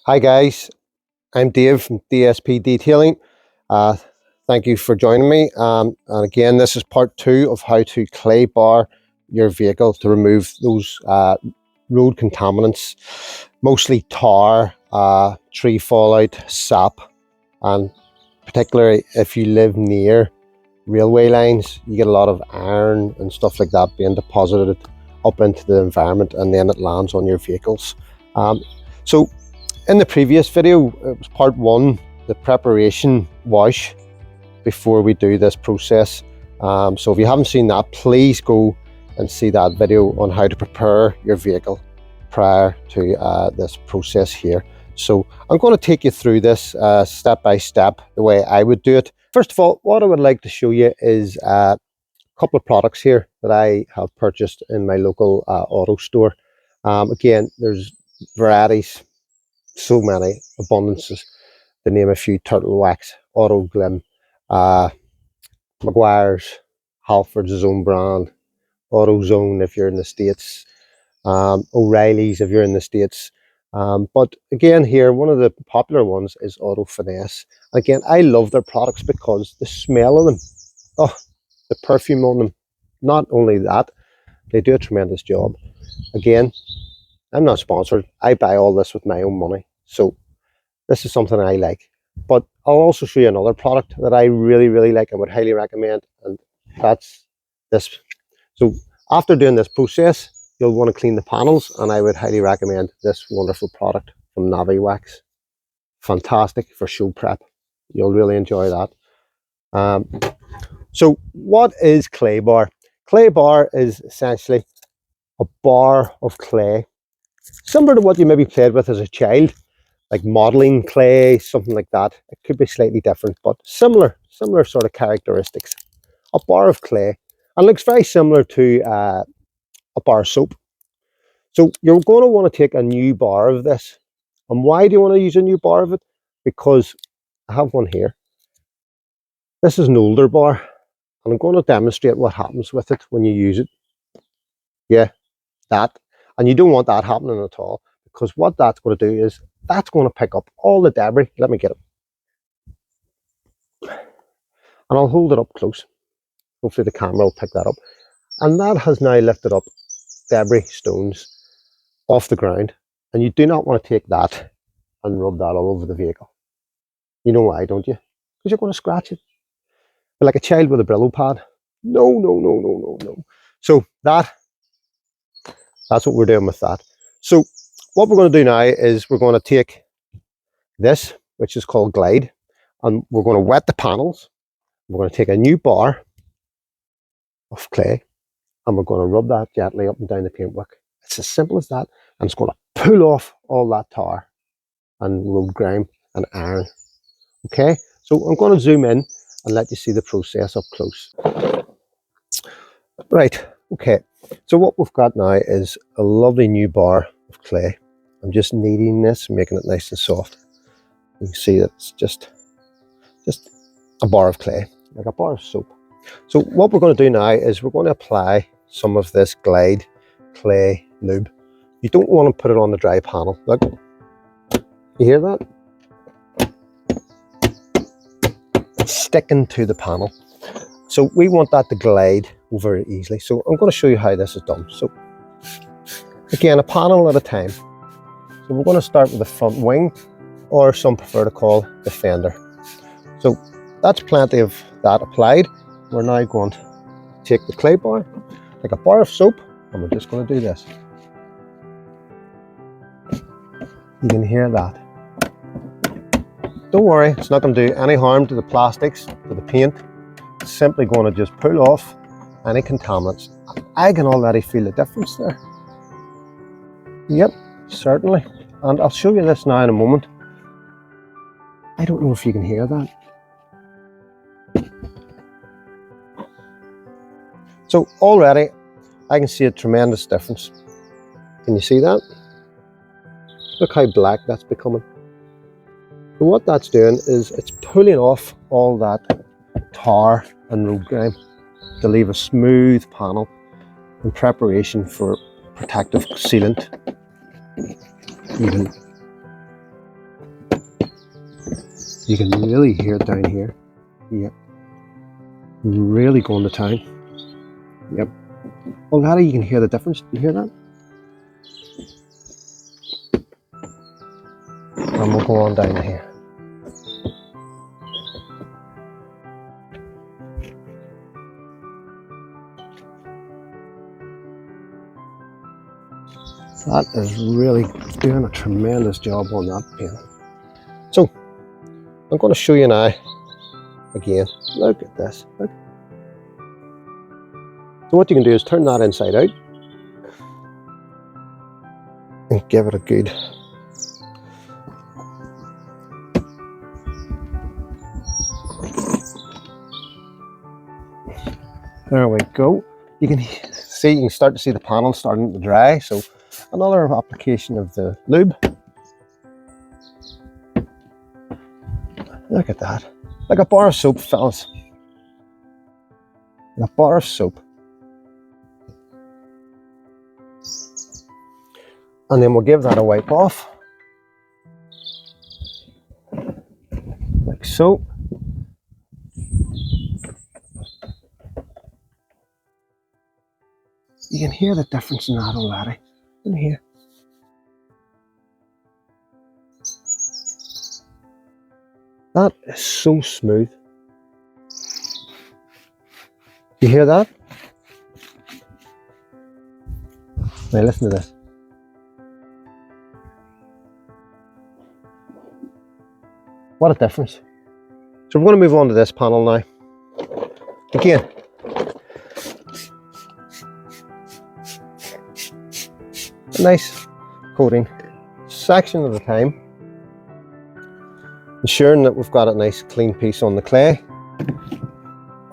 Hi guys, I'm Dave from DSP Detailing. Uh, Thank you for joining me. And again, this is part two of how to clay bar your vehicle to remove those road contaminants, mostly tar, tree fallout, sap, and particularly if you live near railway lines, you get a lot of iron and stuff like that being deposited up into the environment, and then it lands on your vehicles. So in the previous video, it was part one, the preparation wash before we do this process. So if you haven't seen that, please go and see that video on how to prepare your vehicle prior to this process here. So I'm going to take you through this step by step, the way I would do it. First of all, what I would like to show you is a couple of products here that I have purchased in my local auto store. Again, there's varieties, so many, abundances, to name a few: Turtle Wax, Auto Glim, Maguire's, Halford's own brand, AutoZone if you're in the States, O'Reilly's if you're in the States. But again here, one of the popular ones is Auto Finesse. Again, I love their products because the smell of them, oh, the perfume on them, not only that, they do a tremendous job. Again, I'm not sponsored. I buy all this with my own money. So this is something I like. But I'll also show you another product that I really like and would highly recommend, and that's this. So after doing this process, you'll want to clean the panels, and I would highly recommend this wonderful product from Navi Wax. Fantastic for show prep. You'll really enjoy that. So what is Claybar? Claybar is essentially a bar of clay, similar to what you maybe played with as a child, like modeling clay, something like that. It could be slightly different, but similar sort of characteristics. A bar of clay, and looks very similar to a bar of soap. So you're going to want to take a new bar of this. And why do you want to use a new bar of it? Because I have one here. This is an older bar, and I'm going to demonstrate what happens with it when you use it. Yeah, that. And you don't want that happening at all, because what that's going to do is that's going to pick up all the debris. Let me get it. And I'll hold it up close. Hopefully the camera will pick that up. And that has now lifted up debris, stones off the ground. And you do not want to take that and rub that all over the vehicle. You know why, don't you? Because you're going to scratch it. But like a child with a Brillo pad. No. So that's what we're doing with that. So what we're going to do now is we're going to take this, which is called Glide, and we're going to wet the panels. We're going to take a new bar of clay, and we're going to rub that gently up and down the paintwork. It's as simple as that, and it's going to pull off all that tar and road grime and iron. Okay, so I'm going to zoom in and let you see the process up close. Right, okay, so what we've got now is a lovely new bar of clay. I'm just kneading this, making it nice and soft. You can see that it's just a bar of clay, like a bar of soap. So what we're going to do now is we're going to apply some of this Glide clay lube. You don't want to put it on the dry panel. Look, you hear that? It's sticking to the panel. So we want that to glide over it easily. So I'm going to show you how this is done. So again, a panel at a time. So we're going to start with the front wing, or some prefer to call the fender. So that's plenty of that applied. We're now going to take the clay bar, like a bar of soap, and we're just going to do this. You can hear that. Don't worry, it's not going to do any harm to the plastics, to the paint. It's simply going to just pull off any contaminants. I can already feel the difference there. Yep, certainly. And I'll show you this now in a moment. I don't know if you can hear that. So already I can see a tremendous difference. Can you see that? Look how black that's becoming. So what that's doing is it's pulling off all that tar and road grime to leave a smooth panel in preparation for protective sealant. You can really hear it down here. Yep. Really going to town. Yep. Oh, Laddie, you can hear the difference. You hear that? And we'll go on down here. That is really doing a tremendous job on that painting. So, I'm going to show you now, again, look at this. Look. So what you can do is turn that inside out and give it a good there we go. You can see, you can start to see the panel starting to dry. So another application of the lube. Look at that. Like a bar of soap, fellas. Like a bar of soap. And then we'll give that a wipe off. Like so. You can hear the difference in that already. In here. That is so smooth. You hear that? Now listen to this. What a difference. So we're going to move on to this panel now. Again, a nice coating, section at a time, ensuring that we've got a nice clean piece on the clay.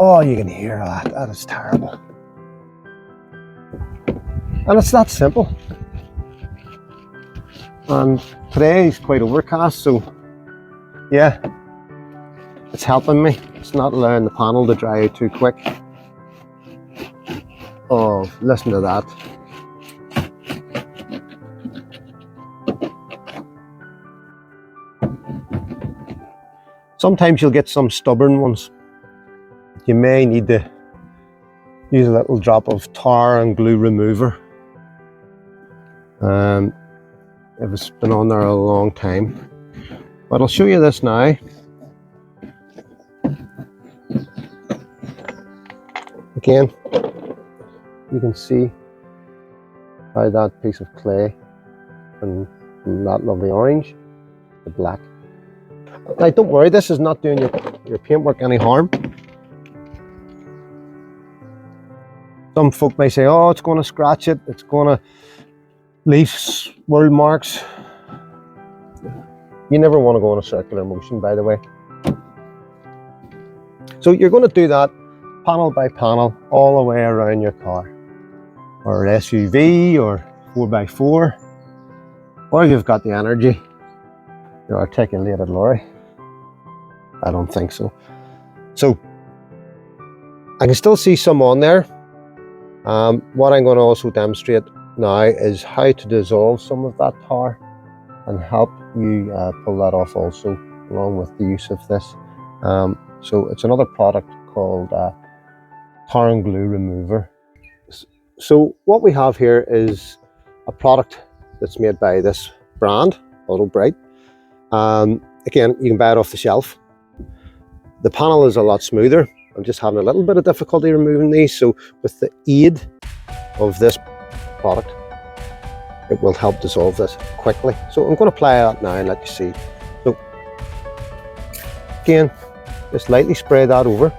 Oh, you can hear that. That is terrible. And it's that simple. And today is quite overcast, so yeah, it's helping me. It's not allowing the panel to dry out too quick. Oh, listen to that. Sometimes you'll get some stubborn ones. You may need to use a little drop of tar and glue remover. If it's been on there a long time. But I'll show you this now. Again, you can see how that piece of clay and that lovely orange, the black. Now don't worry, this is not doing your paintwork any harm. Some folk may say, oh, it's going to scratch it, it's going to leave swirl marks. You never want to go in a circular motion, by the way. So you're going to do that panel by panel all the way around your car, or SUV, or 4x4, or if you've got the energy, your articulated lorry. I don't think so. So I can still see some on there. What I'm going to also demonstrate now is how to dissolve some of that tar and help you pull that off also, along with the use of this. So it's another product called tar and glue remover. So what we have here is a product that's made by this brand, Auto Bright. Again, you can buy it off the shelf. The panel is a lot smoother. I'm just having a little bit of difficulty removing these, so with the aid of this product, it will help dissolve this quickly. So I'm going to apply that now and let you see. So again, just lightly spray that over.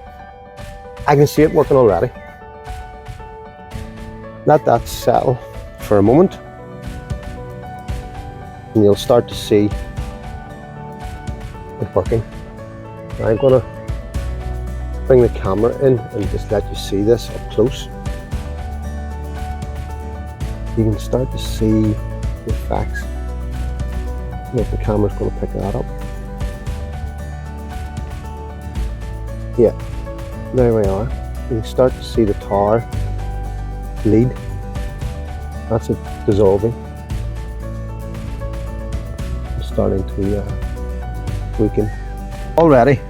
I can see it working already. Let that settle for a moment, and you'll start to see it working. Now I'm going to bring the camera in and just let you see this up close. You can start to see the effects. I don't know if the camera's going to pick that up. Yeah, there we are. You can start to see the tar bleed. That's it dissolving. It's starting to we can already,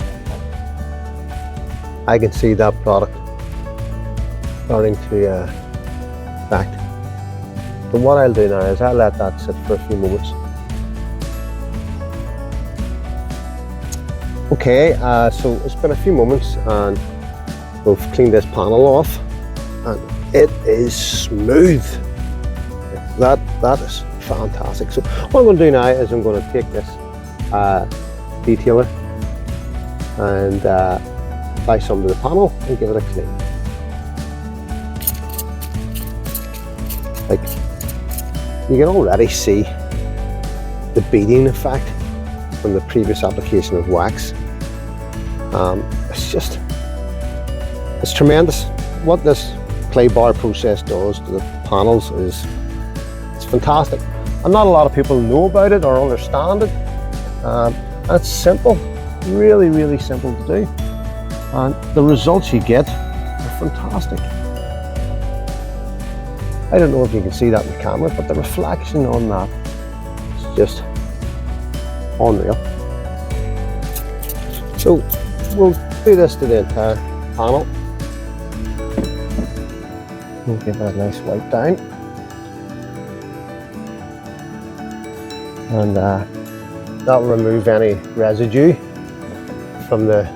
I can see that product starting to act. So what I'll do now is I'll let that sit for a few moments. Okay, so it's been a few moments and we've cleaned this panel off and it is smooth. That is fantastic. So what I'm going to do now is I'm going to take this detailer and apply some to the panel and give it a clean. Like, you can already see the beading effect from the previous application of wax. It's tremendous. What this Claybar process does to the panels is it's fantastic. And not a lot of people know about it or understand it. And it's simple, really, really simple to do. And the results you get are fantastic. I don't know if you can see that in the camera, but the reflection on that is just unreal. So we'll do this to the entire panel. We'll give it a nice wipe down. And that will remove any residue from the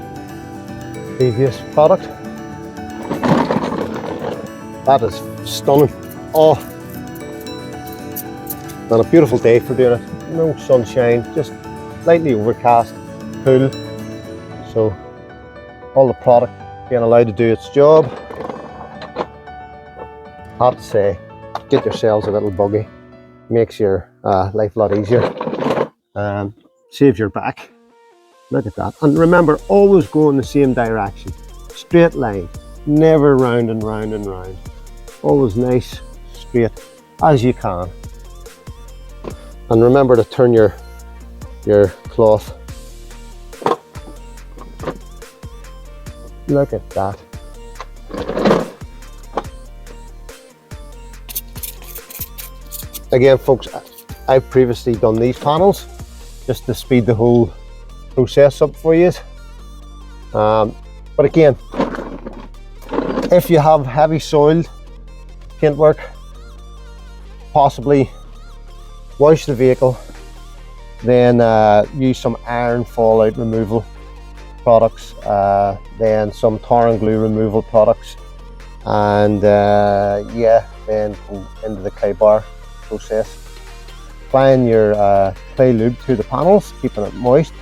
previous product. That is stunning. Oh, and a beautiful day for doing it. No sunshine, just slightly overcast, cool. So all the product being allowed to do its job. I have to say, get yourselves a little buggy. Makes your life a lot easier. Save your back. Look at that. And remember, always go in the same direction. Straight line. Never round and round and round. Always nice, straight as you can. And remember to turn your cloth. Look at that. Again, folks, I've previously done these panels just to speed the whole process up for you. But again, if you have heavy soiled paintwork, possibly wash the vehicle, then use some iron fallout removal products, then some tar and glue removal products, and yeah, then go into the Claybar process. Applying your clay lube to the panels, keeping it moist,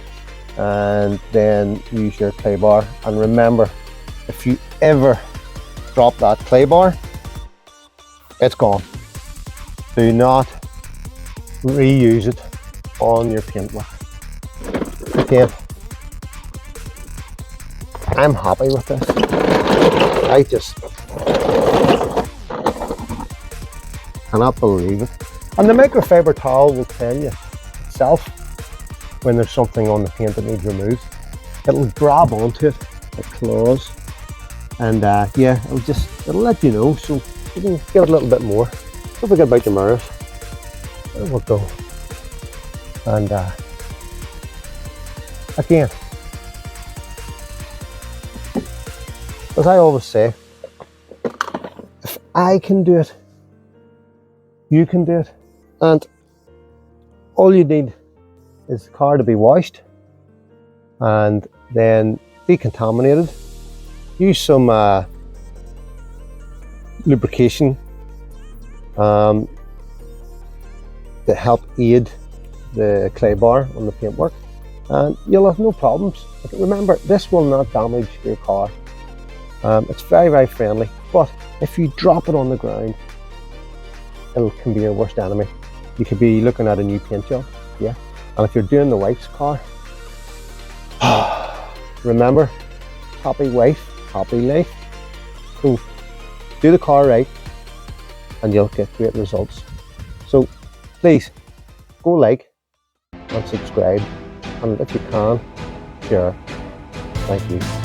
and then use your Claybar. And remember, if you ever drop that Claybar, it's gone. Do not reuse it on your paintwork. Again, I'm happy with this. I just cannot believe it. And the microfiber towel will tell you itself when there's something on the paint that needs removed. It'll grab onto it, it claws, and yeah, it'll let you know. So you can give it a little bit more. Don't forget about your mirrors. There we go. And again, as I always say, if I can do it, you can do it. And all you need is the car to be washed and then decontaminated. Use some lubrication to help aid the Claybar on the paintwork, and you'll have no problems. But remember, this will not damage your car. It's very, very friendly, but if you drop it on the ground, it can be your worst enemy. You could be looking at a new paint job, yeah. And if you're doing the wife's car, remember, happy wife, happy life. So do the car right and you'll get great results. So please go like and subscribe, and if you can, share. Thank you.